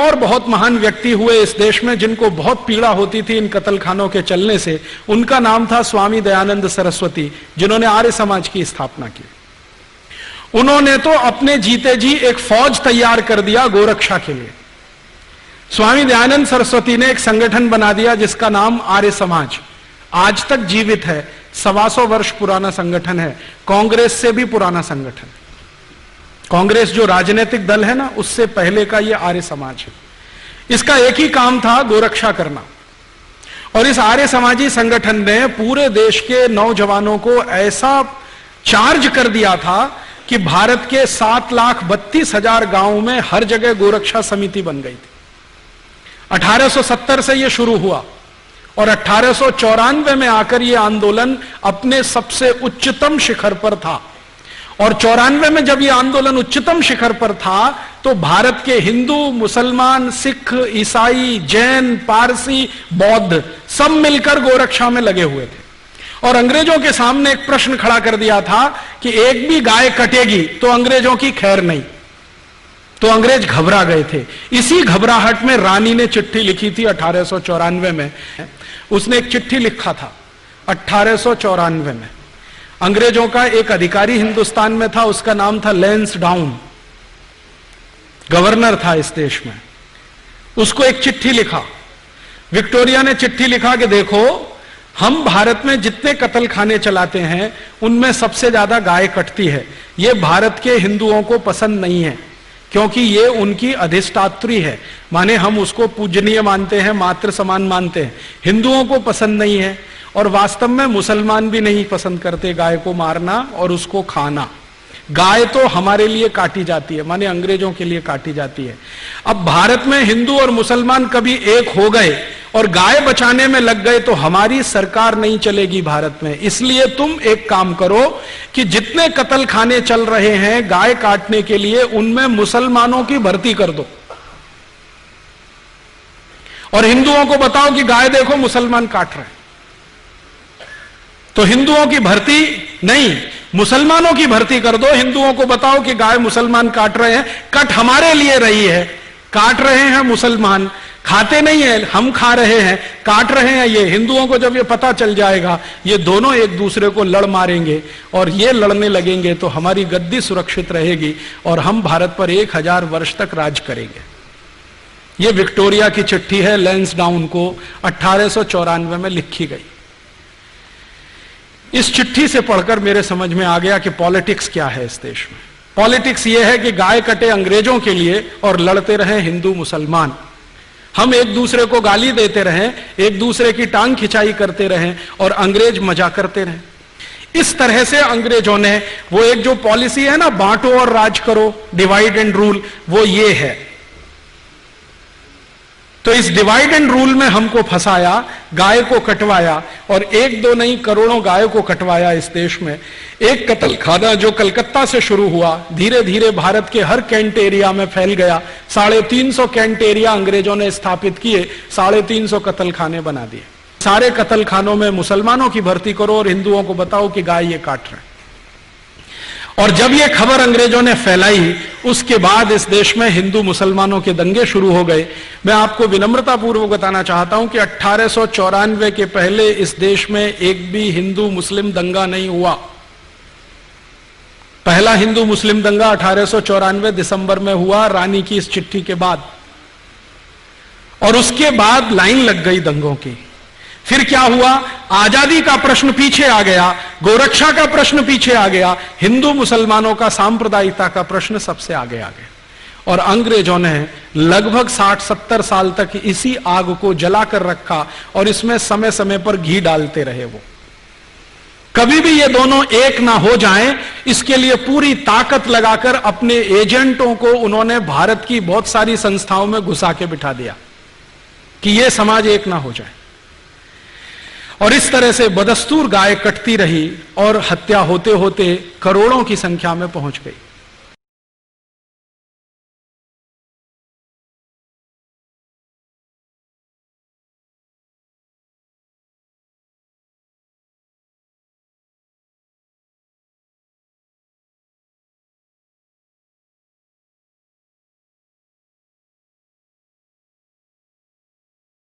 और बहुत महान व्यक्ति हुए इस देश में जिनको बहुत पीड़ा होती थी इन कत्लखानों के चलने से। उनका नाम था स्वामी दयानंद सरस्वती, जिन्होंने आर्य समाज की स्थापना की। उन्होंने तो अपने जीते जी एक फौज तैयार कर दिया गोरक्षा के लिए। स्वामी दयानंद सरस्वती ने एक संगठन बना दिया जिसका नाम आर्य समाज, आज तक जीवित है। 125 वर्ष पुराना संगठन है, कांग्रेस से भी पुराना संगठन। कांग्रेस जो राजनीतिक दल है ना, उससे पहले का ये आर्य समाज है। इसका एक ही काम था, गोरक्षा करना। और इस आर्य समाजी संगठन ने पूरे देश के नौजवानों को ऐसा चार्ज कर दिया था कि भारत के 7,32,000 गांवों में हर जगह गोरक्षा समिति बन गई थी। 1870 से यह शुरू हुआ और 1894 में आकर यह आंदोलन अपने सबसे उच्चतम शिखर पर था। और 94 में जब यह आंदोलन उच्चतम शिखर पर था तो भारत के हिंदू, मुसलमान, सिख, ईसाई, जैन, पारसी, बौद्ध सब मिलकर गोरक्षा में लगे हुए थे। और अंग्रेजों के सामने एक प्रश्न खड़ा कर दिया था कि एक भी गाय कटेगी तो अंग्रेजों की खैर नहीं। तो अंग्रेज घबरा गए थे। इसी घबराहट में रानी ने चिट्ठी लिखी थी 1894 में। उसने एक चिट्ठी लिखा था 1894 में। अंग्रेजों का एक अधिकारी हिंदुस्तान में था, उसका नाम था लैंसडाउन, गवर्नर था इस देश में। उसको एक चिट्ठी लिखा। विक्टोरिया ने चिट्ठी लिखा कि देखो, हम भारत में जितने कत्लखाने चलाते हैं उनमें सबसे ज्यादा गाय कटती है। यह भारत के हिंदुओं को पसंद नहीं है क्योंकि ये उनकी अधिष्ठात्री है, माने हम उसको पूजनीय मानते हैं, मातृ समान मानते हैं। हिंदुओं को पसंद नहीं है और वास्तव में मुसलमान भी नहीं पसंद करते गाय को मारना और उसको खाना। गाय तो हमारे लिए काटी जाती है, माने अंग्रेजों के लिए काटी जाती है। अब भारत में हिंदू और मुसलमान कभी एक हो गए और गाय बचाने में लग गए तो हमारी सरकार नहीं चलेगी भारत में। इसलिए तुम एक काम करो कि जितने कत्लखाने चल रहे हैं गाय काटने के लिए, उनमें मुसलमानों की भर्ती कर दो और हिंदुओं को बताओ कि गाय देखो मुसलमान काट रहे हैं। तो हिंदुओं की भर्ती नहीं, मुसलमानों की भर्ती कर दो। हिंदुओं को बताओ कि गाय मुसलमान काट रहे हैं, कट हमारे लिए रही है। काट रहे हैं मुसलमान, खाते नहीं है, हम खा रहे हैं, काट रहे हैं ये। हिंदुओं को जब ये पता चल जाएगा, ये दोनों एक दूसरे को लड़ मारेंगे और ये लड़ने लगेंगे तो हमारी गद्दी सुरक्षित रहेगी और हम भारत पर 1000 वर्ष तक राज करेंगे। ये विक्टोरिया की चिट्ठी है, लैंसडाउन को 1894 में लिखी गई। इस चिट्ठी से पढ़कर मेरे समझ में आ गया कि पॉलिटिक्स क्या है इस देश में। पॉलिटिक्स ये है कि गाय कटे अंग्रेजों के लिए और लड़ते रहे हिंदू मुसलमान। हम एक दूसरे को गाली देते रहें, एक दूसरे की टांग खिंचाई करते रहें और अंग्रेज मजा करते रहें। इस तरह से अंग्रेजों ने वो एक जो पॉलिसी है ना, बांटो और राज करो, डिवाइड एंड रूल, वो ये है। तो इस डिवाइड एंड रूल में हमको फंसाया, गाय को कटवाया और एक दो नहीं करोड़ों गायों को कटवाया इस देश में। एक कत्लखाना जो कलकत्ता से शुरू हुआ, धीरे धीरे भारत के हर कैंट एरिया में फैल गया। 350 कैंट एरिया अंग्रेजों ने स्थापित किए, 350 कत्लखाने बना दिए। सारे कत्लखानों में मुसलमानों की भर्ती करो और हिंदुओं को बताओ कि गाय ये काट रहे। और जब ये खबर अंग्रेजों ने फैलाई, उसके बाद इस देश में हिंदू मुसलमानों के दंगे शुरू हो गए। मैं आपको विनम्रता पूर्वक बताना चाहता हूं कि 1894 के पहले इस देश में एक भी हिंदू मुस्लिम दंगा नहीं हुआ। पहला हिंदू मुस्लिम दंगा 1894 दिसंबर में हुआ, रानी की इस चिट्ठी के बाद। और उसके बाद लाइन लग गई दंगों की। फिर क्या हुआ, आजादी का प्रश्न पीछे आ गया, गोरक्षा का प्रश्न पीछे आ गया, हिंदू मुसलमानों का सांप्रदायिकता का प्रश्न सबसे आगे आ गया। और अंग्रेजों ने लगभग 60-70 साल तक इसी आग को जलाकर रखा और इसमें समय समय पर घी डालते रहे। वो कभी भी ये दोनों एक ना हो जाएं, इसके लिए पूरी ताकत लगाकर अपने एजेंटों को उन्होंने भारत की बहुत सारी संस्थाओं में घुसा के बिठा दिया कि ये समाज एक ना हो जाए। और इस तरह से बदस्तूर गाय कटती रही और हत्या होते होते करोड़ों की संख्या में पहुंच गई।